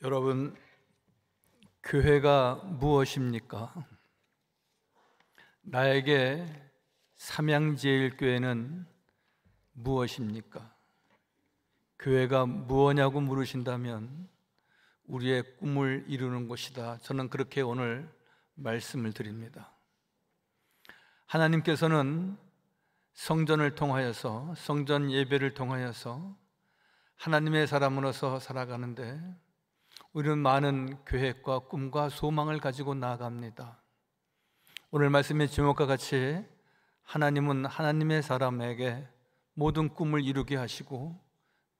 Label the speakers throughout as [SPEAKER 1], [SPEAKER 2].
[SPEAKER 1] 여러분, 교회가 무엇입니까? 나에게 삼양제일교회는 무엇입니까? 교회가 무엇냐고 물으신다면 우리의 꿈을 이루는 곳이다. 저는 그렇게 오늘 말씀을 드립니다. 하나님께서는 성전을 통하여서, 성전 예배를 통하여서 하나님의 사람으로서 살아가는데 우리는 많은 계획과 꿈과 소망을 가지고 나아갑니다. 오늘 말씀의 제목과 같이 하나님은 하나님의 사람에게 모든 꿈을 이루게 하시고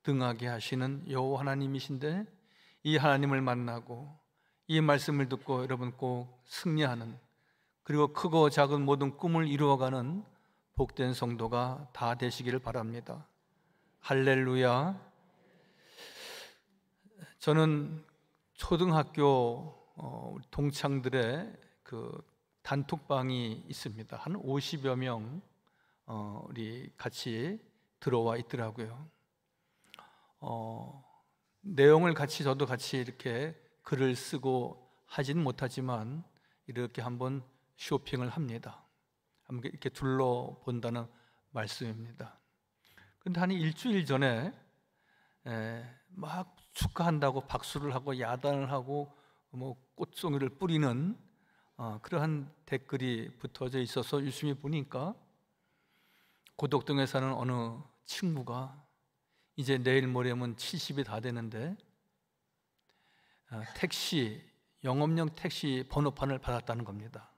[SPEAKER 1] 등하게 하시는 여호와 하나님이신데, 이 하나님을 만나고 이 말씀을 듣고 여러분 꼭 승리하는, 그리고 크고 작은 모든 꿈을 이루어가는 복된 성도가 다 되시기를 바랍니다. 할렐루야. 저는 초등학교 동창들의 그 단톡방이 있습니다. 한 50여 명 우리 같이 들어와 있더라고요. 내용을 저도 같이 이렇게 글을 쓰고 하진 못하지만 이렇게 한번 쇼핑을 합니다. 한번 이렇게 둘러본다는 말씀입니다. 그런데 한 일주일 전에 막 축하한다고 박수를 하고 야단을 하고 꽃송이를 뿌리는 그러한 댓글이 붙어져 있어서 유심히 보니까 고덕동에 사는 어느 친구가 이제 내일 모레면 70이 다 되는데 영업용 택시 번호판을 받았다는 겁니다.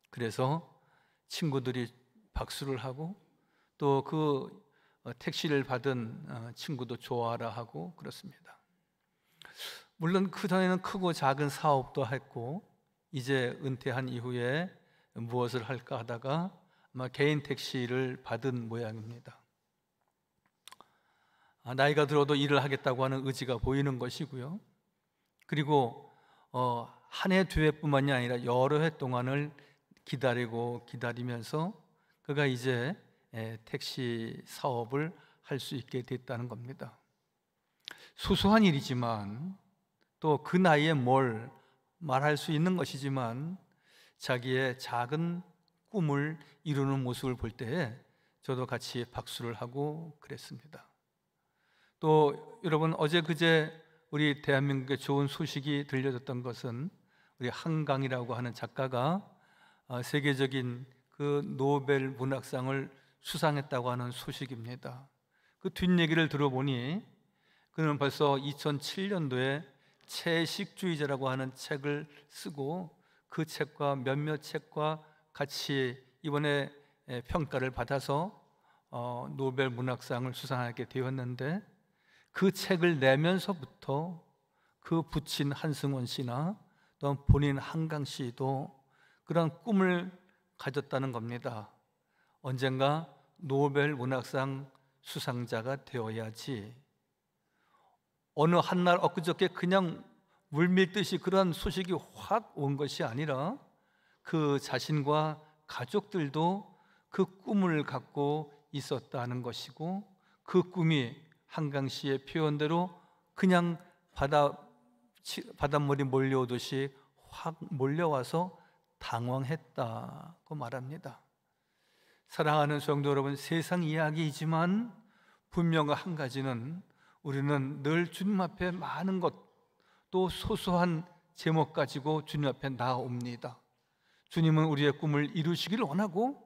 [SPEAKER 1] 그래서 친구들이 박수를 하고 또 그 택시를 받은 친구도 좋아라 하고 그렇습니다. 물론 그 전에는 크고 작은 사업도 했고 이제 은퇴한 이후에 무엇을 할까 하다가 아마 개인 택시를 받은 모양입니다. 나이가 들어도 일을 하겠다고 하는 의지가 보이는 것이고요. 그리고 한 해, 두 해뿐만이 아니라 여러 해 동안을 기다리면서 그가 이제 택시 사업을 할 수 있게 됐다는 겁니다. 소소한 일이지만 또 그 나이에 뭘 말할 수 있는 것이지만 자기의 작은 꿈을 이루는 모습을 볼 때에 저도 같이 박수를 하고 그랬습니다. 또 여러분, 어제 그제 우리 대한민국에 좋은 소식이 들려졌던 것은 우리 한강이라고 하는 작가가 세계적인 그 노벨 문학상을 수상했다고 하는 소식입니다. 그 뒷얘기를 들어보니 그는 벌써 2007년도에 채식주의자라고 하는 책을 쓰고 그 책과 몇몇 책과 같이 이번에 평가를 받아서 노벨 문학상을 수상하게 되었는데, 그 책을 내면서부터 그 부친 한승원 씨나 또 본인 한강 씨도 그런 꿈을 가졌다는 겁니다. 언젠가 노벨 문학상 수상자가 되어야지. 어느 한날 엊그저께 그냥 물밀듯이 그런 소식이 확 온 것이 아니라 그 자신과 가족들도 그 꿈을 갖고 있었다는 것이고, 그 꿈이 한강 씨의 표현대로 그냥 바닷물이 몰려오듯이 확 몰려와서 당황했다고 말합니다. 사랑하는 성도 여러분, 세상 이야기이지만 분명한 한 가지는 우리는 늘 주님 앞에 많은 것, 또 소소한 제목 가지고 주님 앞에 나옵니다. 주님은 우리의 꿈을 이루시기를 원하고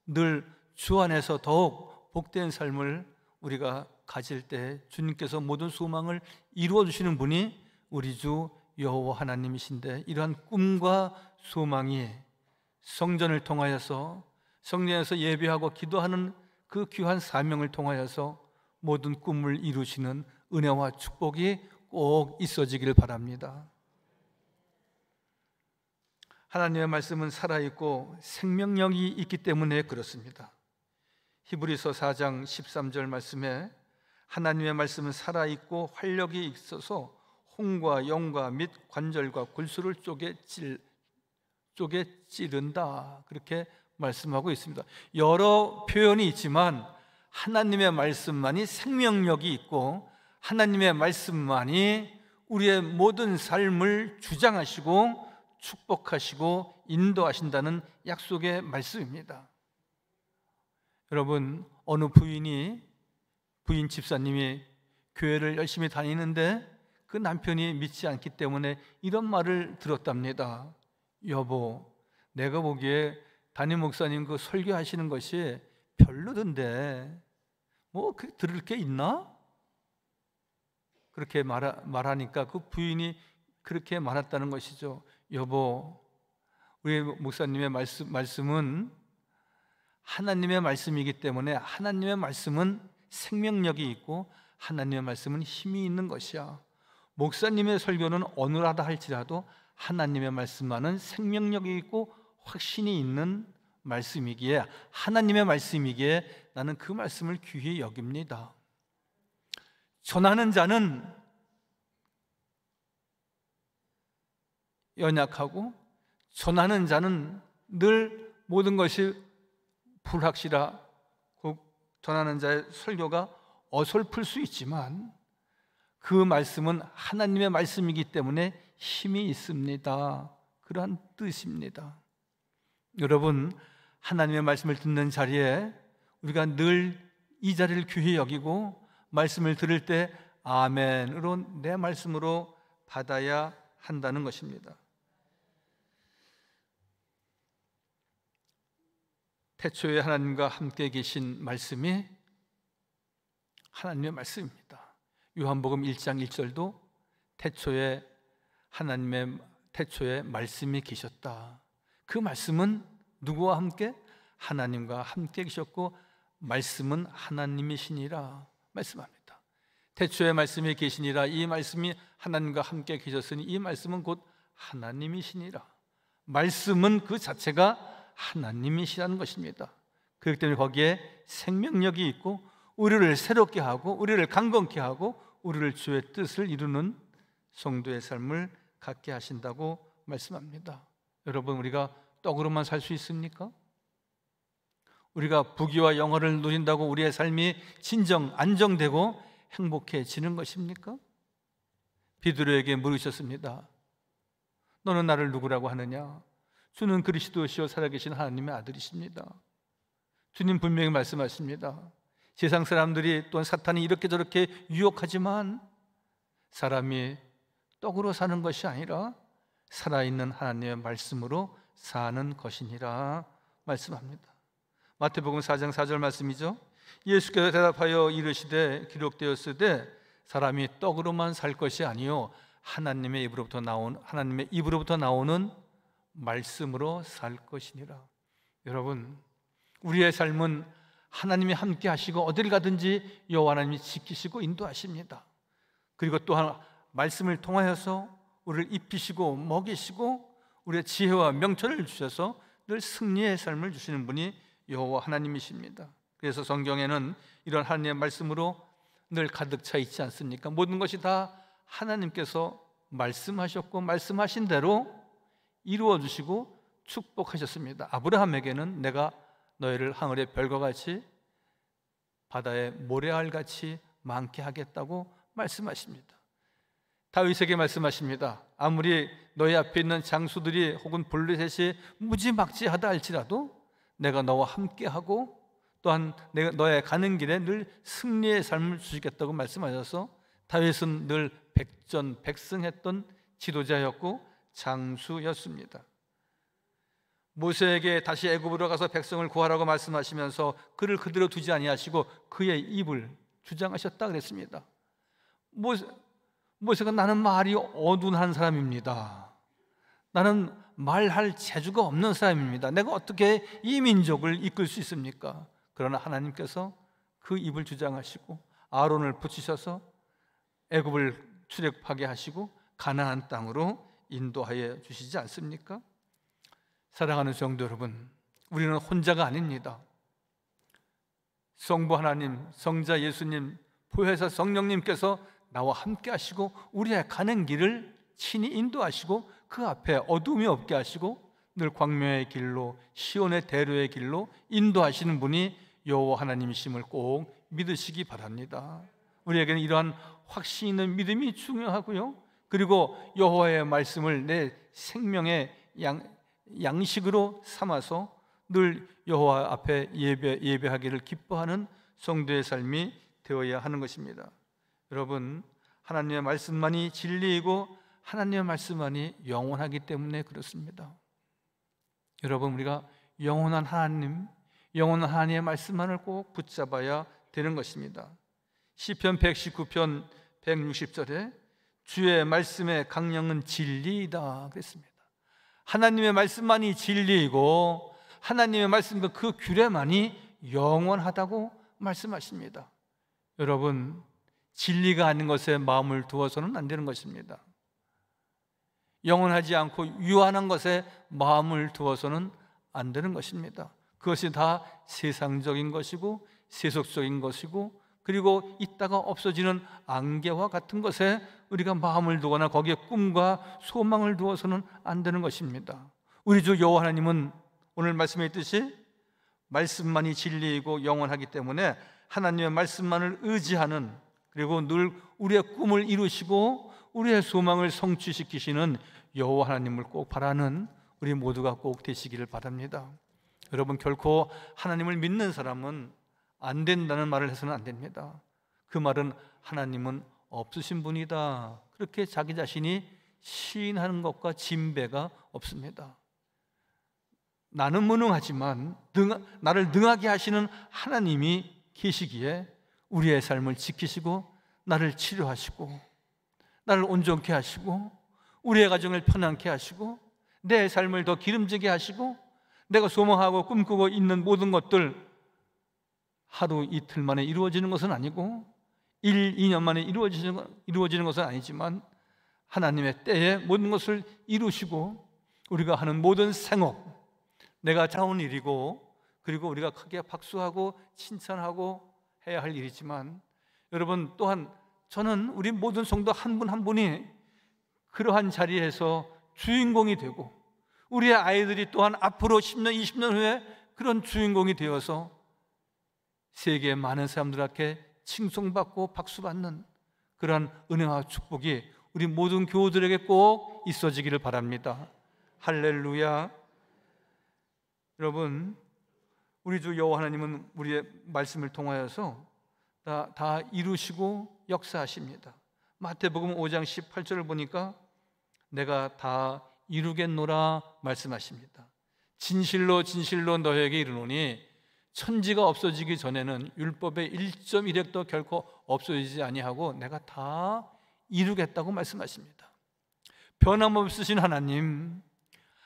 [SPEAKER 1] 늘 주 안에서 더욱 복된 삶을 우리가 가질 때 주님께서 모든 소망을 이루어 주시는 분이 우리 주 여호와 하나님이신데, 이러한 꿈과 소망이 성전을 통하여서, 성전에서 예배하고 기도하는 그 귀한 사명을 통하여서 모든 꿈을 이루시는 은혜와 축복이 꼭 있어지기를 바랍니다. 하나님의 말씀은 살아있고 생명력이 있기 때문에 그렇습니다. 히브리서 4장 13절 말씀에 하나님의 말씀은 살아있고 활력이 있어서 혼과 영과 및 관절과 골수를 쪼개 찌른다, 그렇게 말씀하고 있습니다. 여러 표현이 있지만 하나님의 말씀만이 생명력이 있고 하나님의 말씀만이 우리의 모든 삶을 주장하시고 축복하시고 인도하신다는 약속의 말씀입니다. 여러분, 어느 부인 집사님이 교회를 열심히 다니는데 그 남편이 믿지 않기 때문에 이런 말을 들었답니다. 여보, 내가 보기에 담임 목사님 그 설교하시는 것이 별로던데 뭐 들을 게 있나? 그렇게 말하니까 그 부인이 그렇게 말했다는 것이죠. 여보, 우리 목사님의 말씀은 하나님의 말씀이기 때문에 하나님의 말씀은 생명력이 있고 하나님의 말씀은 힘이 있는 것이야. 목사님의 설교는 어눌하다 할지라도 하나님의 말씀만은 생명력이 있고 확신이 있는 말씀이기에, 하나님의 말씀이기에 나는 그 말씀을 귀히 여깁니다. 전하는 자는 연약하고 전하는 자는 늘 모든 것이 불확실하고 전하는 자의 설교가 어설플 수 있지만 그 말씀은 하나님의 말씀이기 때문에 힘이 있습니다. 그러한 뜻입니다. 여러분, 하나님의 말씀을 듣는 자리에 우리가 늘 이 자리를 귀히 여기고 말씀을 들을 때 아멘으로 내 말씀으로 받아야 한다는 것입니다. 태초에 하나님과 함께 계신 말씀이 하나님의 말씀입니다. 요한복음 1장 1절도 태초에 말씀이 계셨다. 그 말씀은 누구와 함께? 하나님과 함께 계셨고 말씀은 하나님이시니라 말씀합니다. 태초에 말씀이 계시니라, 이 말씀이 하나님과 함께 계셨으니 이 말씀은 곧 하나님이시니라. 말씀은 그 자체가 하나님이시라는 것입니다. 그렇기 때문에 거기에 생명력이 있고 우리를 새롭게 하고 우리를 강건케 하고 우리를 주의 뜻을 이루는 성도의 삶을 갖게 하신다고 말씀합니다. 여러분, 우리가 떡으로만 살 수 있습니까? 우리가 부귀와 영화를 누린다고 우리의 삶이 진정 안정되고 행복해지는 것입니까? 베드로에게 물으셨습니다. 너는 나를 누구라고 하느냐? 주는 그리스도시요 살아계신 하나님의 아들이십니다. 주님 분명히 말씀하십니다. 세상 사람들이 또한 사탄이 이렇게 저렇게 유혹하지만 사람이 떡으로 사는 것이 아니라 살아있는 하나님의 말씀으로 사는 것이니라 말씀합니다. 마태복음 4장 4절 말씀이죠. 예수께서 대답하여 이르시되 기록되었으되 사람이 떡으로만 살 것이 아니요 하나님의 입으로부터 나오는 말씀으로 살 것이니라. 여러분, 우리의 삶은 하나님이 함께 하시고 어딜 가든지 여호와 하나님이 지키시고 인도하십니다. 그리고 또한 말씀을 통하여서 우리를 입히시고 먹이시고 우리의 지혜와 명철을 주셔서 늘 승리의 삶을 주시는 분이 여호와 하나님이십니다. 그래서 성경에는 이런 하나님의 말씀으로 늘 가득 차 있지 않습니까? 모든 것이 다 하나님께서 말씀하셨고 말씀하신 대로 이루어 주시고 축복하셨습니다. 아브라함에게는 내가 너희를 하늘의 별과 같이 바다의 모래알같이 많게 하겠다고 말씀하십니다. 다윗에게 말씀하십니다. 아무리 너희 앞에 있는 장수들이 혹은 블레셋이 무지막지하다 할지라도 내가 너와 함께하고 또한 내가 너의 가는 길에 늘 승리의 삶을 주시겠다고 말씀하셔서 다윗은 늘 백전백승했던 지도자였고 장수였습니다. 모세에게 다시 애굽으로 가서 백성을 구하라고 말씀하시면서 그를 그대로 두지 아니하시고 그의 입을 주장하셨다 그랬습니다. 모세가 나는 말이 어둔한 사람입니다. 나는 말할 재주가 없는 사람입니다. 내가 어떻게 이 민족을 이끌 수 있습니까? 그러나 하나님께서 그 입을 주장하시고 아론을 붙이셔서 애굽을 출애굽하게 하시고 가나안 땅으로 인도하여 주시지 않습니까? 사랑하는 성도 여러분, 우리는 혼자가 아닙니다. 성부 하나님, 성자 예수님, 보혜사 성령님께서 나와 함께 하시고 우리의 가는 길을 친히 인도하시고 그 앞에 어둠이 없게 하시고 늘 광명의 길로 시온의 대로의 길로 인도하시는 분이 여호와 하나님이심을 꼭 믿으시기 바랍니다. 우리에게는 이러한 확신 있는 믿음이 중요하고요, 그리고 여호와의 말씀을 내 생명의 양식으로 삼아서 늘 여호와 앞에 예배하기를 기뻐하는 성도의 삶이 되어야 하는 것입니다. 여러분, 하나님의 말씀만이 진리이고 하나님의 말씀만이 영원하기 때문에 그렇습니다. 여러분, 우리가 영원한 하나님의 말씀만을 꼭 붙잡아야 되는 것입니다. 시편 119편 160절에 주의 말씀의 강령은 진리이다 그랬습니다. 하나님의 말씀만이 진리이고 하나님의 말씀과 그 규례만이 영원하다고 말씀하십니다. 여러분, 진리가 아닌 것에 마음을 두어서는 안 되는 것입니다. 영원하지 않고 유한한 것에 마음을 두어서는 안 되는 것입니다. 그것이 다 세상적인 것이고 세속적인 것이고 그리고 있다가 없어지는 안개와 같은 것에 우리가 마음을 두거나 거기에 꿈과 소망을 두어서는 안 되는 것입니다. 우리 주 여호와 하나님은 오늘 말씀에 있듯이 말씀만이 진리이고 영원하기 때문에 하나님의 말씀만을 의지하는, 그리고 늘 우리의 꿈을 이루시고 우리의 소망을 성취시키시는 여호와 하나님을 꼭 바라는 우리 모두가 꼭 되시기를 바랍니다. 여러분, 결코 하나님을 믿는 사람은 안 된다는 말을 해서는 안 됩니다. 그 말은 하나님은 없으신 분이다, 그렇게 자기 자신이 시인하는 것과 진배가 없습니다. 나는 무능하지만 나를 능하게 하시는 하나님이 계시기에 우리의 삶을 지키시고 나를 치료하시고 나를 온전케 하시고 우리의 가정을 편안케 하시고 내 삶을 더 기름지게 하시고 내가 소망하고 꿈꾸고 있는 모든 것들 하루 이틀 만에 이루어지는 것은 아니고 1, 2년 만에 이루어지는 것은 아니지만 하나님의 때에 모든 것을 이루시고 우리가 하는 모든 생업, 내가 자온 일이고 그리고 우리가 크게 박수하고 칭찬하고 해야 할 일이지만, 여러분, 또한 저는 우리 모든 성도 한 분 한 분이 그러한 자리에서 주인공이 되고 우리의 아이들이 또한 앞으로 10년, 20년 후에 그런 주인공이 되어서 세계의 많은 사람들에게 칭송받고 박수받는 그러한 은혜와 축복이 우리 모든 교우들에게 꼭 있어지기를 바랍니다. 할렐루야. 여러분, 우리 주 여호와 하나님은 우리의 말씀을 통하여서 다 이루시고 역사하십니다. 마태복음 5장 18절을 보니까 내가 다 이루겠노라 말씀하십니다. 진실로 진실로 너희에게 이르노니 천지가 없어지기 전에는 율법의 1.1획도 결코 없어지지 아니하고 내가 다 이루겠다고 말씀하십니다. 변함없으신 하나님,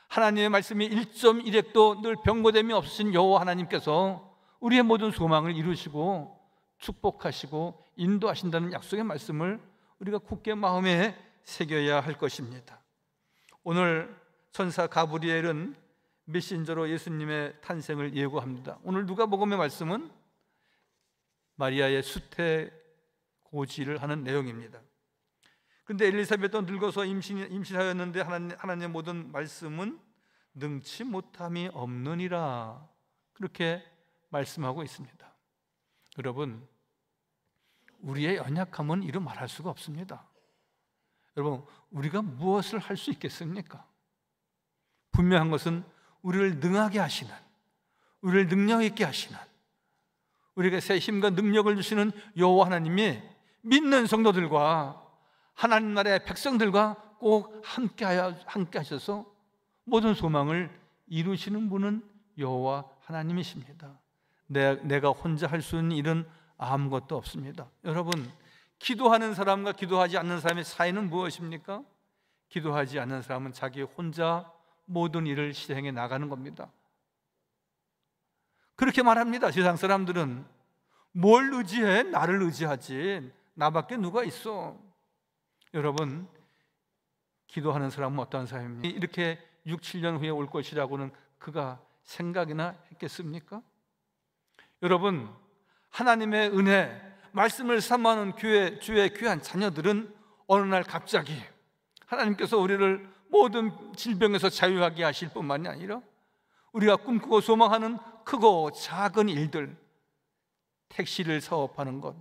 [SPEAKER 1] 하나님의 말씀이 1.1획도 늘 변고됨이 없으신 여호와 하나님께서 우리의 모든 소망을 이루시고 축복하시고 인도하신다는 약속의 말씀을 우리가 굳게 마음에 새겨야 할 것입니다. 오늘 천사 가브리엘은 메신저로 예수님의 탄생을 예고합니다. 오늘 누가복음의 말씀은 마리아의 수태 고지를 하는 내용입니다. 그런데 엘리사벳도 늙어서 임신하였는데 하나님의 모든 말씀은 능치 못함이 없느니라, 그렇게 말씀하고 있습니다. 여러분, 우리의 연약함은 이루 말할 수가 없습니다. 여러분, 우리가 무엇을 할 수 있겠습니까? 분명한 것은 우리를 능하게 하시는, 우리를 능력 있게 하시는, 우리에게 새 힘과 능력을 주시는 여호와 하나님이 믿는 성도들과 하나님 나라의 백성들과 꼭 함께 하셔서 모든 소망을 이루시는 분은 여호와 하나님이십니다. 내가 혼자 할 수 있는 일은 아무것도 없습니다. 여러분, 기도하는 사람과 기도하지 않는 사람의 차이는 무엇입니까? 기도하지 않는 사람은 자기 혼자 모든 일을 실행해 나가는 겁니다. 그렇게 말합니다. 세상 사람들은 뭘 의지해? 나를 의지하지, 나밖에 누가 있어. 여러분, 기도하는 사람은 어떤 사람입니까? 이렇게 6, 7년 후에 올 것이라고는 그가 생각이나 했겠습니까? 여러분, 하나님의 은혜, 말씀을 삼아하는 주의 귀한 자녀들은 어느 날 갑자기 하나님께서 우리를 모든 질병에서 자유하게 하실 뿐만이 아니라 우리가 꿈꾸고 소망하는 크고 작은 일들, 택시를 사업하는 것,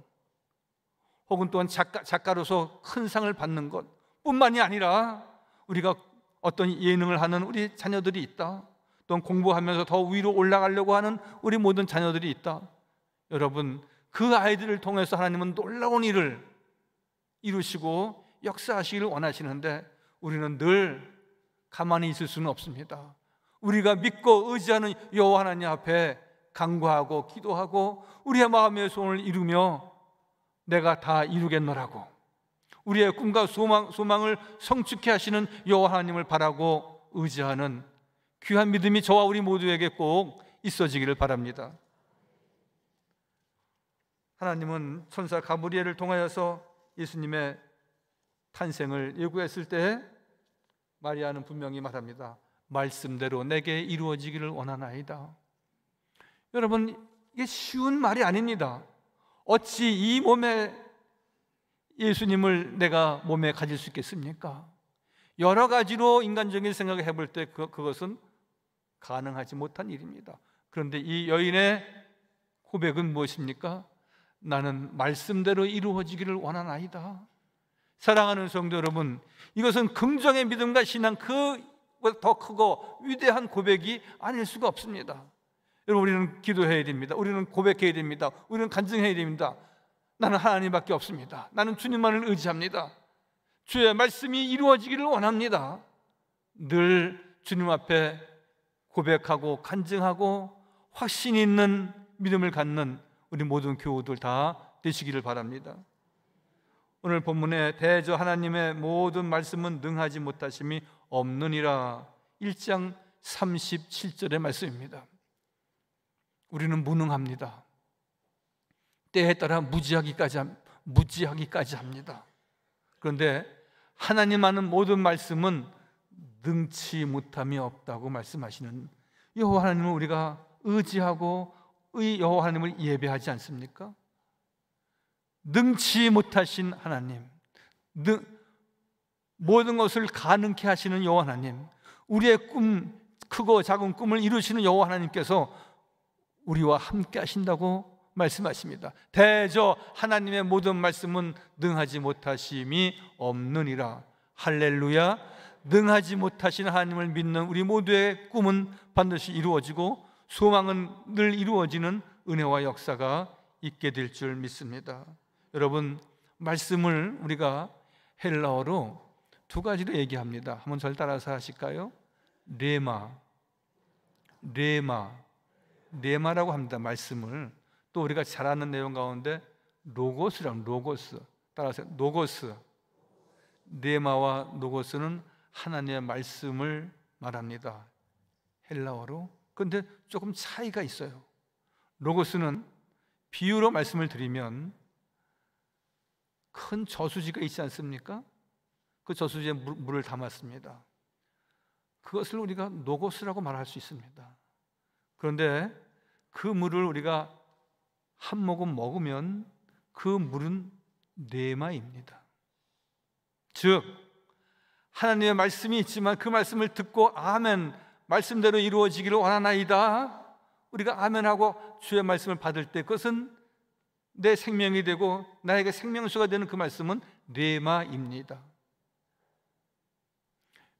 [SPEAKER 1] 혹은 또한 작가로서 큰 상을 받는 것, 뿐만이 아니라 우리가 어떤 예능을 하는 우리 자녀들이 있다, 또는 공부하면서 더 위로 올라가려고 하는 우리 모든 자녀들이 있다. 여러분, 그 아이들을 통해서 하나님은 놀라운 일을 이루시고 역사하시기를 원하시는데 우리는 늘 가만히 있을 수는 없습니다. 우리가 믿고 의지하는 여호와 하나님 앞에 간구하고 기도하고 우리의 마음의 소원을 이루며 내가 다 이루겠노라고, 우리의 꿈과 소망을 성취케 하시는 여호와 하나님을 바라고 의지하는 귀한 믿음이 저와 우리 모두에게 꼭 있어지기를 바랍니다. 하나님은 천사 가브리엘을 통하여서 예수님의 탄생을 예고했을 때 마리아는 분명히 말합니다. 말씀대로 내게 이루어지기를 원하나이다. 여러분, 이게 쉬운 말이 아닙니다. 어찌 이 몸에 예수님을 내가 몸에 가질 수 있겠습니까? 여러 가지로 인간적인 생각을 해볼 때 그것은 가능하지 못한 일입니다. 그런데 이 여인의 고백은 무엇입니까? 나는 말씀대로 이루어지기를 원하나이다. 사랑하는 성도 여러분, 이것은 긍정의 믿음과 신앙 그 더 크고 위대한 고백이 아닐 수가 없습니다. 여러분, 우리는 기도해야 됩니다. 우리는 고백해야 됩니다. 우리는 간증해야 됩니다. 나는 하나님밖에 없습니다. 나는 주님만을 의지합니다. 주의 말씀이 이루어지기를 원합니다. 늘 주님 앞에 고백하고 간증하고 확신 있는 믿음을 갖는 우리 모든 교우들 다 되시기를 바랍니다. 오늘 본문에 대저 하나님의 모든 말씀은 능하지 못하심이 없느니라 1장 37절의 말씀입니다. 우리는 무능합니다. 때에 따라 무지하기까지 합니다. 그런데 하나님 하는 모든 말씀은 능치 못함이 없다고 말씀하시는 여호와 하나님을 우리가 의지하고 여호와 하나님을 예배하지 않습니까? 능치 못하신 하나님, 모든 것을 가능케 하시는 여호와 하나님, 우리의 크고 작은 꿈을 이루시는 여호와 하나님께서 우리와 함께 하신다고 말씀하십니다. 대저 하나님의 모든 말씀은 능하지 못하심이 없느니라. 할렐루야. 능하지 못하신 하나님을 믿는 우리 모두의 꿈은 반드시 이루어지고 소망은 늘 이루어지는 은혜와 역사가 있게 될 줄 믿습니다. 여러분, 말씀을 우리가 헬라어로 두 가지로 얘기합니다. 한번 저를 따라서 하실까요? 레마라고 합니다. 말씀을. 또 우리가 잘 아는 내용 가운데 로고스, 따라서 로고스. 레마와 로고스는 하나님의 말씀을 말합니다. 헬라어로. 그런데 조금 차이가 있어요. 로고스는 비유로 말씀을 드리면 큰 저수지가 있지 않습니까? 그 저수지에 물을 담았습니다. 그것을 우리가 로고스라고 말할 수 있습니다. 그런데 그 물을 우리가 한 모금 먹으면 그 물은 레마입니다. 즉 하나님의 말씀이 있지만 그 말씀을 듣고 아멘, 말씀대로 이루어지기를 원하나이다, 우리가 아멘하고 주의 말씀을 받을 때 그것은 내 생명이 되고 나에게 생명수가 되는 그 말씀은 레마입니다.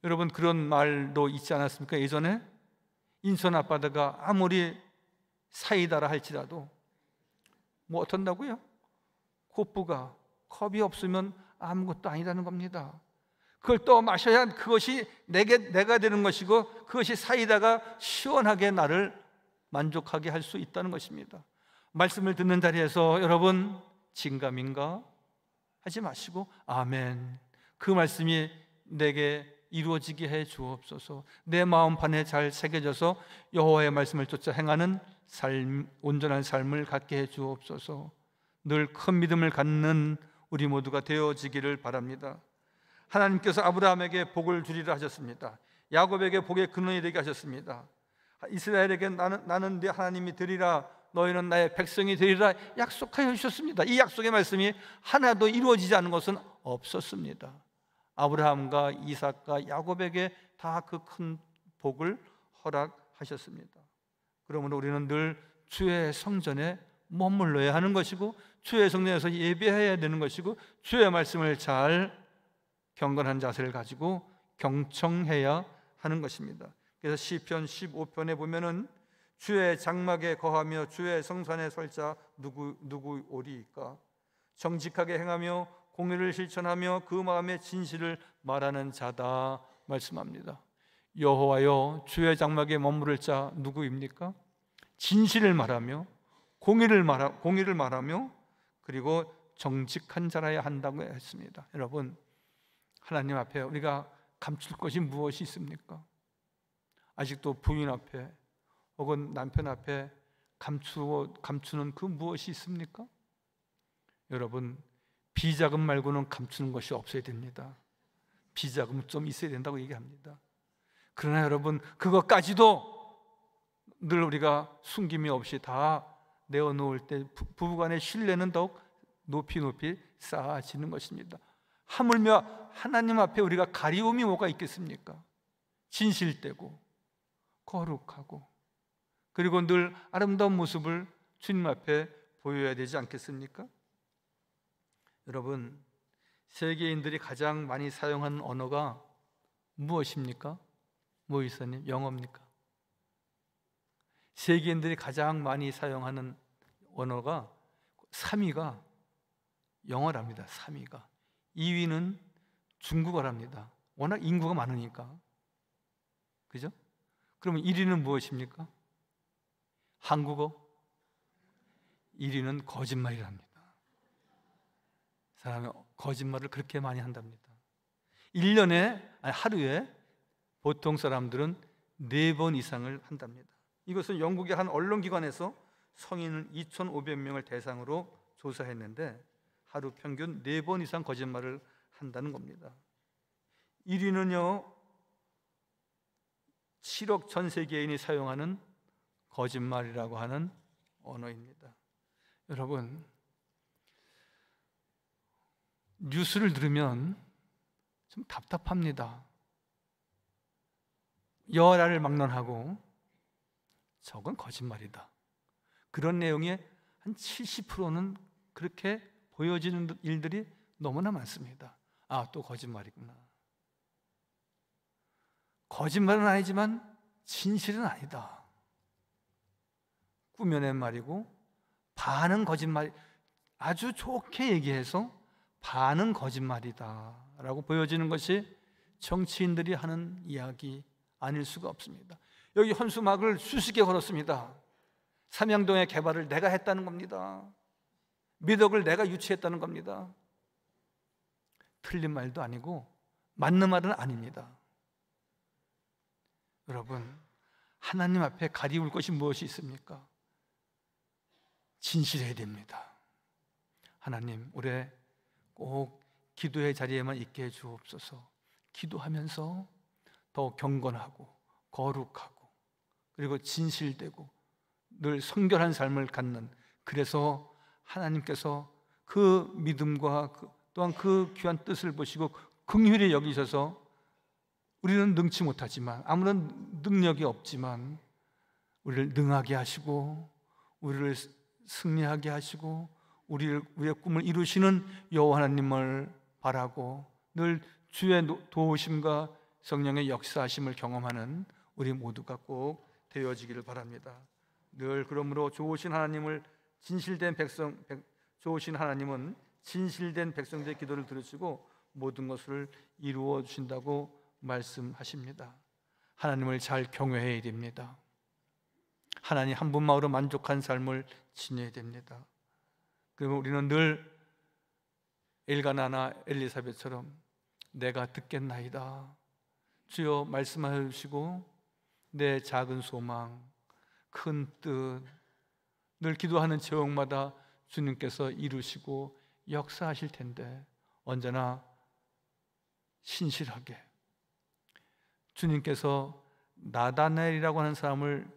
[SPEAKER 1] 여러분, 그런 말도 있지 않았습니까? 예전에 인천 앞바다가 아무리 사이다라 할지라도 뭐 어떤다고요? 콧부가 컵이 없으면 아무것도 아니라는 겁니다. 그걸 또 마셔야 그것이 내가 되는 것이고 그것이 사이다가 시원하게 나를 만족하게 할 수 있다는 것입니다. 말씀을 듣는 자리에서 여러분 진가민가 하지 마시고 아멘, 그 말씀이 내게 이루어지게 해 주옵소서. 내 마음판에 잘 새겨져서 여호와의 말씀을 쫓아 행하는 삶, 온전한 삶을 갖게 해 주옵소서. 늘 큰 믿음을 갖는 우리 모두가 되어지기를 바랍니다. 하나님께서 아브라함에게 복을 주리라 하셨습니다. 야곱에게 복의 근원이 되게 하셨습니다. 이스라엘에게 나는 네 하나님이 되리라, 너희는 나의 백성이 되리라 약속하여 주셨습니다. 이 약속의 말씀이 하나도 이루어지지 않은 것은 없었습니다. 아브라함과 이삭과 야곱에게 다 그 큰 복을 허락하셨습니다. 그러므로 우리는 늘 주의 성전에 머물러야 하는 것이고 주의 성전에서 예배해야 되는 것이고 주의 말씀을 잘 경건한 자세를 가지고 경청해야 하는 것입니다. 그래서 시편 15편에 보면은 주의 장막에 거하며 주의 성산에 설 자 누구 오리이까? 정직하게 행하며 공의를 실천하며 그 마음의 진실을 말하는 자다 말씀합니다. 여호와여, 주의 장막에 머무를 자 누구입니까? 진실을 말하며 공의를 말하며 그리고 정직한 자라야 한다고 했습니다. 여러분, 하나님 앞에 우리가 감출 것이 무엇이 있습니까? 아직도 부인 앞에 혹은 남편 앞에 감추는 그 무엇이 있습니까? 여러분, 비자금 말고는 감추는 것이 없어야 됩니다. 비자금 좀 있어야 된다고 얘기합니다. 그러나 여러분, 그것까지도 늘 우리가 숨김이 없이 다 내어놓을 때 부부간의 신뢰는 더욱 높이 쌓아지는 것입니다. 하물며 하나님 앞에 우리가 가리움이 뭐가 있겠습니까? 진실되고 거룩하고 그리고 늘 아름다운 모습을 주님 앞에 보여야 되지 않겠습니까? 여러분, 세계인들이 가장 많이 사용하는 언어가 무엇입니까? 모이사님, 영어입니까? 세계인들이 가장 많이 사용하는 언어가 3위가 영어랍니다. 3위가 2위는 중국어랍니다. 워낙 인구가 많으니까. 그죠? 그러면 1위는 무엇입니까? 한국어. 1위는 거짓말이랍니다. 사람이 거짓말을 그렇게 많이 한답니다. 1년에, 하루에 보통 사람들은 4번 이상을 한답니다. 이것은 영국의 한 언론기관에서 성인 2,500명을 대상으로 조사했는데 하루 평균 4번 이상 거짓말을 한다는 겁니다. 1위는요 7억 전 세계인이 사용하는 거짓말이라고 하는 언어입니다. 여러분, 뉴스를 들으면 좀 답답합니다. 여라를 막론하고 저건 거짓말이다, 그런 내용의 한 70%는 그렇게 보여지는 일들이 너무나 많습니다. 아, 또 거짓말이구나. 거짓말은 아니지만 진실은 아니다. 꾸며낸 말이고 반은 거짓말, 아주 좋게 얘기해서 반은 거짓말이다 라고 보여지는 것이 정치인들이 하는 이야기 아닐 수가 없습니다. 여기 현수막을 수십 개 걸었습니다. 삼양동의 개발을 내가 했다는 겁니다. 미덕을 내가 유치했다는 겁니다. 틀린 말도 아니고 맞는 말은 아닙니다. 여러분, 하나님 앞에 가리울 것이 무엇이 있습니까? 진실해야 됩니다. 하나님, 올해 꼭 기도의 자리에만 있게 해 주옵소서. 기도하면서 더 경건하고 거룩하고 그리고 진실되고 늘 성결한 삶을 갖는, 그래서 하나님께서 그 믿음과 또한 그 귀한 뜻을 보시고 긍휼히 여기셔서 우리는 능치 못하지만, 아무런 능력이 없지만 우리를 능하게 하시고 우리를 승리하게 하시고 우리의 꿈을 이루시는 여호와 하나님을 바라고 늘 주의 도우심과 성령의 역사하심을 경험하는 우리 모두가 꼭 되어지기를 바랍니다. 늘 그러므로 좋으신 하나님은 진실된 백성들의 기도를 들으시고 모든 것을 이루어 주신다고 말씀하십니다. 하나님을 잘 경외해야 됩니다. 하나님 한 분만으로 만족한 삶을 지내야 됩니다. 그러면 우리는 늘 엘가나나 엘리사벳처럼 내가 듣겠나이다, 주여 말씀하여 주시고 내 작은 소망, 큰 뜻, 늘 기도하는 제목마다 주님께서 이루시고 역사하실 텐데 언제나 신실하게, 주님께서 나다나엘이라고 하는 사람을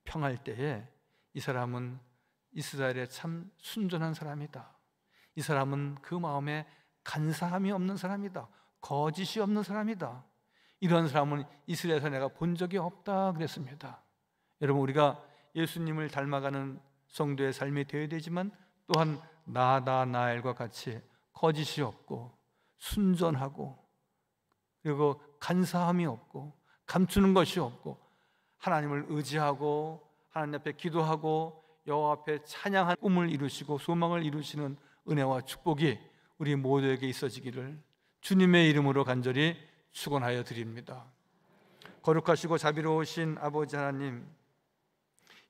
[SPEAKER 1] 평할 때에 이 사람은 이스라엘의 참 순전한 사람이다, 이 사람은 그 마음에 간사함이 없는 사람이다, 거짓이 없는 사람이다, 이런 사람은 이스라엘에서 내가 본 적이 없다 그랬습니다. 여러분, 우리가 예수님을 닮아가는 성도의 삶이 되어야 되지만 또한 나다나엘과 같이 거짓이 없고 순전하고 그리고 간사함이 없고 감추는 것이 없고 하나님을 의지하고 하나님 앞에 기도하고 여호와 앞에 찬양한 꿈을 이루시고 소망을 이루시는 은혜와 축복이 우리 모두에게 있어지기를 주님의 이름으로 간절히 축원하여 드립니다. 거룩하시고 자비로우신 아버지 하나님,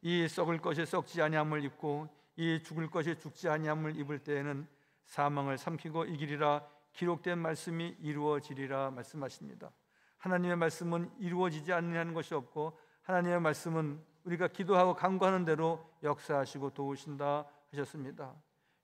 [SPEAKER 1] 이 썩을 것이 썩지 아니함을 입고 이 죽을 것이 죽지 아니함을 입을 때에는 사망을 삼키고 이기리라 기록된 말씀이 이루어지리라 말씀하십니다. 하나님의 말씀은 이루어지지 않는 것이 없고 하나님의 말씀은 우리가 기도하고 간구하는 대로 역사하시고 도우신다 하셨습니다.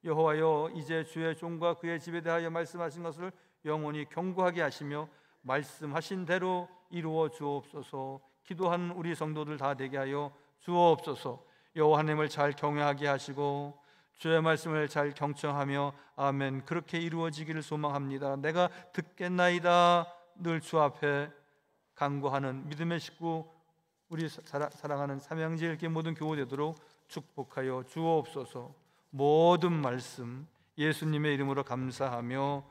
[SPEAKER 1] 여호와여, 이제 주의 종과 그의 집에 대하여 말씀하신 것을 영원히 경고하게 하시며 말씀하신 대로 이루어 주옵소서. 기도하는 우리 성도들 다 되게 하여 주옵소서. 여호와 하나님을 잘 경외하게 하시고 주의 말씀을 잘 경청하며 아멘 그렇게 이루어지기를 소망합니다. 내가 듣겠나이다. 늘 주 앞에 간구하는 믿음의 식구 우리 사랑하는 삼양제일교회 모든 교우되도록 축복하여 주옵소서. 모든 말씀 예수님의 이름으로 감사하며